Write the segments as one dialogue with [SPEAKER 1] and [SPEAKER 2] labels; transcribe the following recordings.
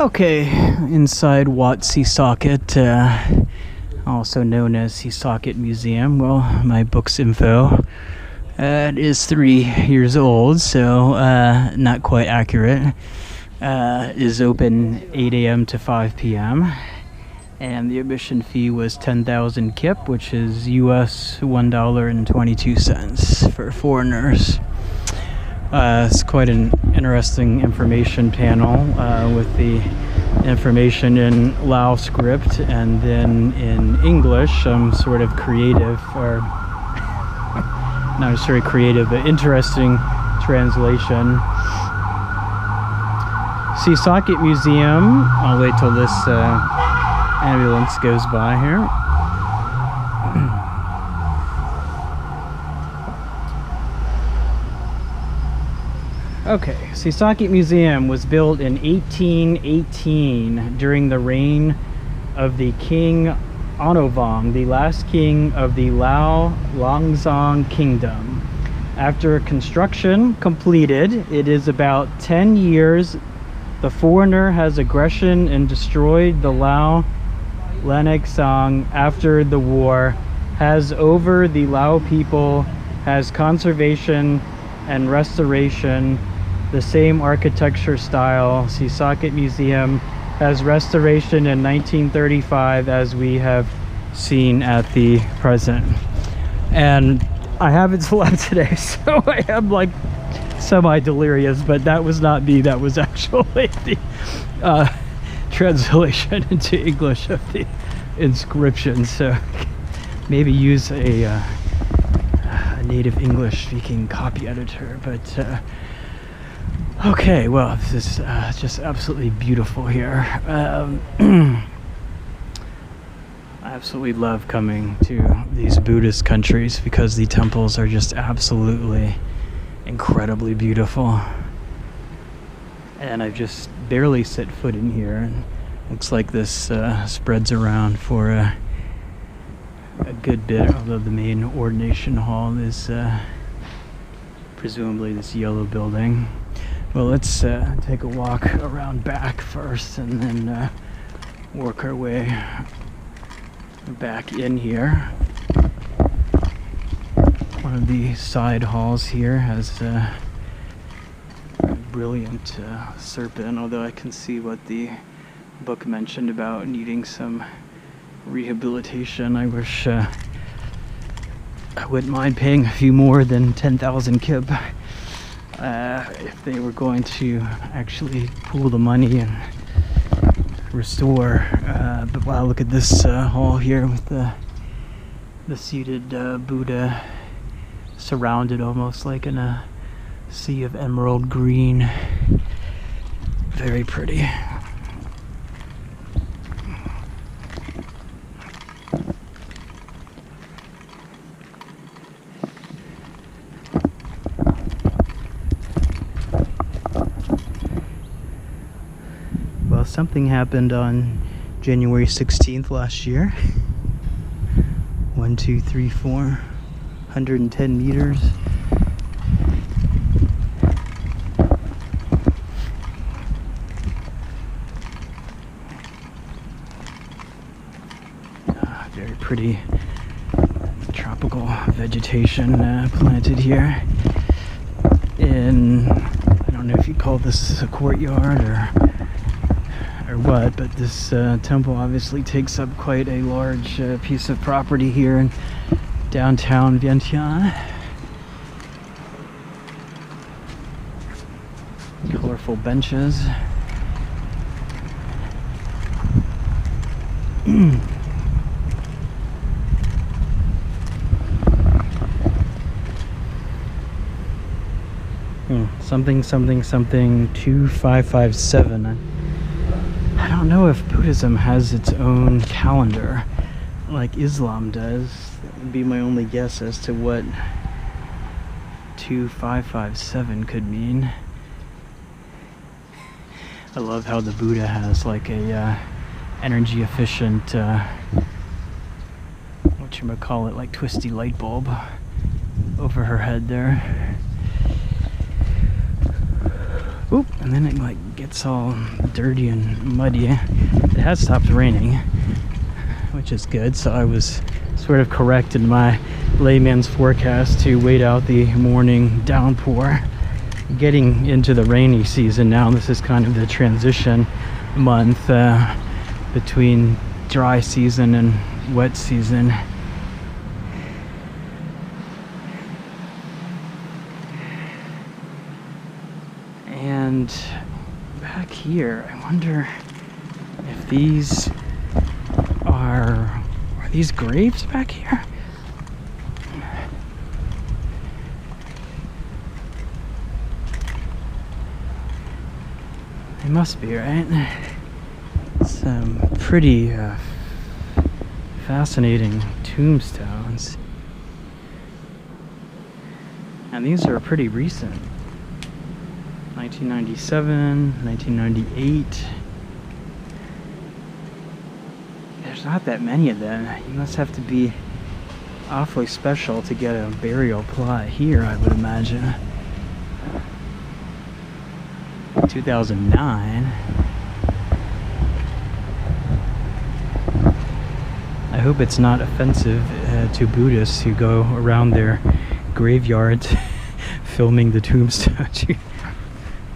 [SPEAKER 1] Okay, inside Wat Si Saket, also known as Si Saket Museum. Well, my book's info. It is 3 years old, so not quite accurate. Is open 8 a.m. to 5 p.m. And the admission fee was 10,000 kip, which is US $1.22 for foreigners. It's quite an interesting information panel with the information in Lao script and then in English, some sort of creative, or not necessarily creative, but interesting translation. Si Saket Museum. I'll wait till this ambulance goes by here. Okay, Si Saket Museum was built in 1818 during the reign of the King Anou, the last king of the Lao Langzong Kingdom. After construction completed, it is about 10 years. The foreigner has aggression and destroyed the Lao Langzong after the war, has over the Lao people, has conservation and restoration, the same architecture style. Si Saket Museum has restoration in 1935, as we have seen at the present. And I haven't slept today, so I am like semi-delirious, but that was not me. That was actually the translation into English of the inscription. So maybe use a native English speaking copy editor, but okay, well, this is just absolutely beautiful here. I absolutely love coming to these Buddhist countries because the temples are just absolutely incredibly beautiful. And I've just barely set foot in here, and looks like this spreads around for a good bit, although the main ordination hall is presumably this yellow building. Well, let's take a walk around back first and then work our way back in here. One of the side halls here has a brilliant serpent, although I can see what the book mentioned about needing some rehabilitation. I wish I wouldn't mind paying a few more than 10,000 kip if they were going to actually pool the money and restore. But wow, look at this hall here with the seated Buddha, surrounded almost like in a sea of emerald green. Very pretty. Well, something happened on January 16th last year. 1, 2, 3, 4, 110 meters. Very pretty tropical vegetation planted here. In, I don't know if you call this a courtyard or what, but this temple obviously takes up quite a large piece of property here in downtown Vientiane. Colorful benches. Something 2557. I don't know if Buddhism has its own calendar like Islam does. That would be my only guess as to what 2557 could mean. I love how the Buddha has like a energy efficient whatchamacallit, like twisty light bulb over her head there. Oop, and then it like gets all dirty and muddy. It has stopped raining, which is good. So I was sort of correct in my layman's forecast to wait out the morning downpour. Getting into the rainy season now. This is kind of the transition month between dry season and wet season. And back here, I wonder if these are these graves back here? They must be, right? Some pretty fascinating tombstones. And these are pretty recent. 1997, 1998. There's not that many of them. You must have to be awfully special to get a burial plot here, I would imagine. 2009. I hope it's not offensive to Buddhists who go around their graveyards filming the tombstones. You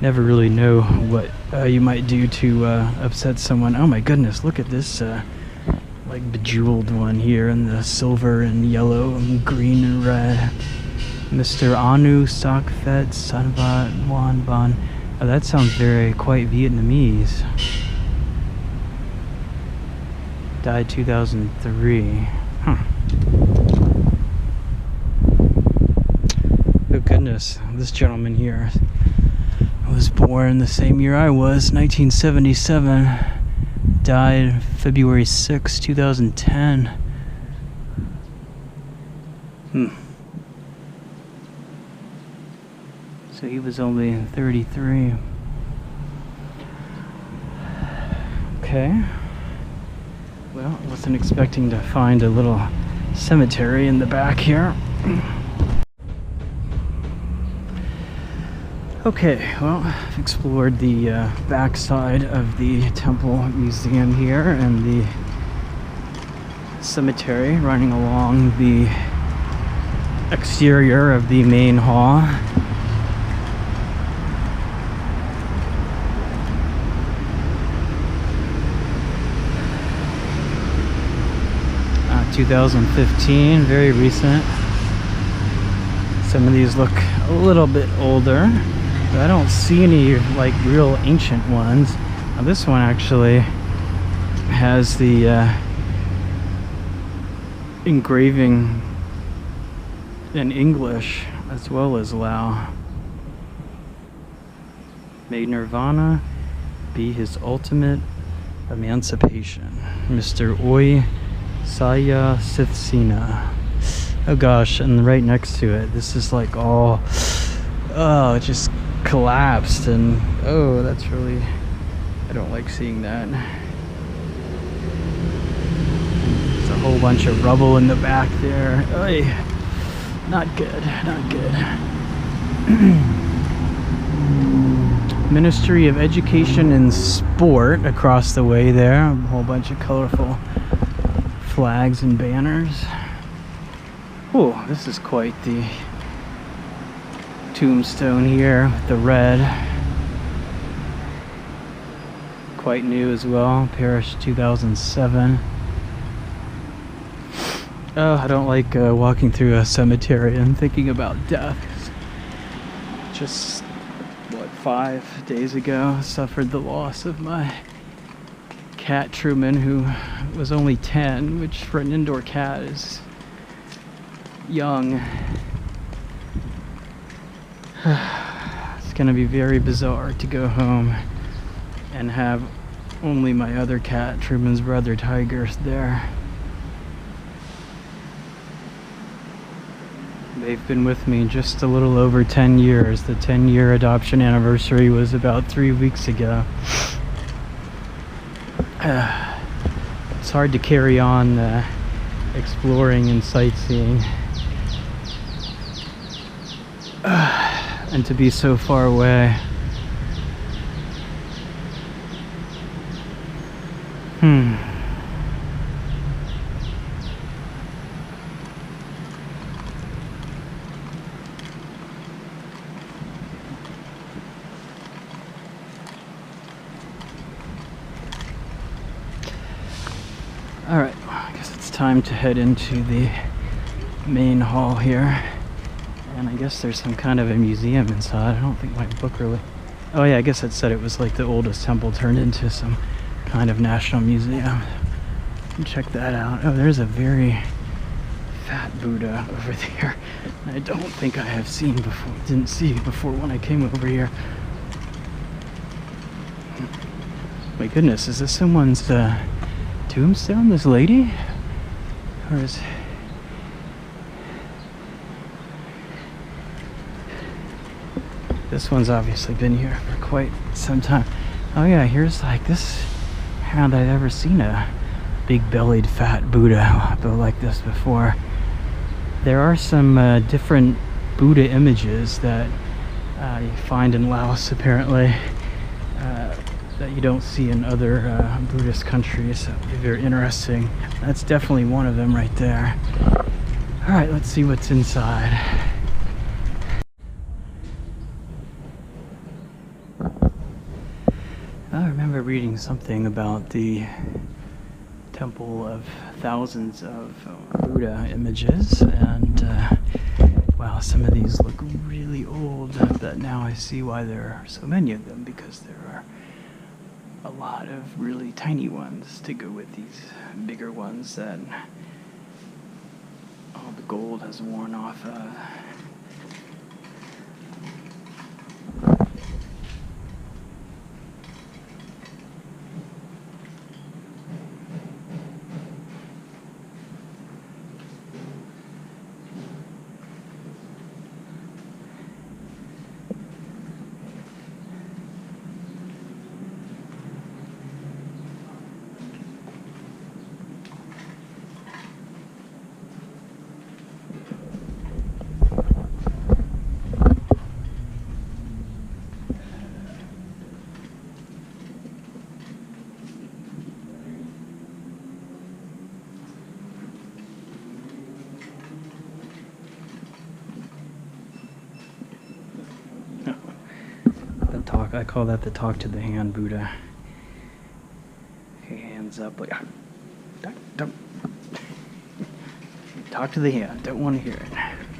[SPEAKER 1] never really know what you might do to upset someone. Oh my goodness, look at this like bejeweled one here in the silver and yellow and green and red. Mr. Anou Saket Sanvat Wan Ban. Oh, that sounds quite Vietnamese. Died 2003. Huh. Oh goodness, this gentleman here was born the same year I was, 1977. Died February 6, 2010. So he was only 33. Okay. Well, I wasn't expecting to find a little cemetery in the back here. Okay, well, I've explored the back side of the temple museum here and the cemetery running along the exterior of the main hall. 2015, very recent. Some of these look a little bit older, but I don't see any like real ancient ones. Now, this one actually has the engraving in English as well as Lao. May Nirvana be his ultimate emancipation. Mr. Oi Saya Sithsina. Oh gosh, and right next to it, this is like all, oh, it just collapsed, and oh, that's really, I don't like seeing that. There's a whole bunch of rubble in the back there. Oy, not good, not good. Ministry of Education and Sport across the way there. A whole bunch of colorful flags and banners. Oh, this is quite the tombstone here with the red. Quite new as well. Parish 2007. Oh, I don't like walking through a cemetery and thinking about death. Just, what, 5 days ago, suffered the loss of my cat Truman, who was only 10, which for an indoor cat is young. It's gonna be very bizarre to go home and have only my other cat, Truman's brother Tiger, there. They've been with me just a little over 10 years. The 10-year adoption anniversary was about 3 weeks ago. It's hard to carry on exploring and sightseeing and to be so far away. Hmm. Alright, I guess it's time to head into the main hall here. And I guess there's some kind of a museum inside. I don't think my book really... Oh yeah, I guess it said it was like the oldest temple turned into some kind of national museum. Check that out. Oh, there's a very fat Buddha over there. I don't think I have seen before, didn't see before when I came over here. My goodness, is this someone's tombstone, this lady? Or is... This one's obviously been here for quite some time. Oh yeah, here's like this. How had I ever seen a big-bellied fat Buddha like this before? There are some different Buddha images that you find in Laos, apparently, that you don't see in other Buddhist countries. That would be very interesting. That's definitely one of them right there. Alright, let's see what's inside. I remember reading something about the temple of thousands of Buddha images, and wow, some of these look really old, but now I see why there are so many of them, because there are a lot of really tiny ones to go with these bigger ones that all the gold has worn off. I call that the talk to the hand Buddha. Hands up like, don't talk to the hand, don't want to hear it.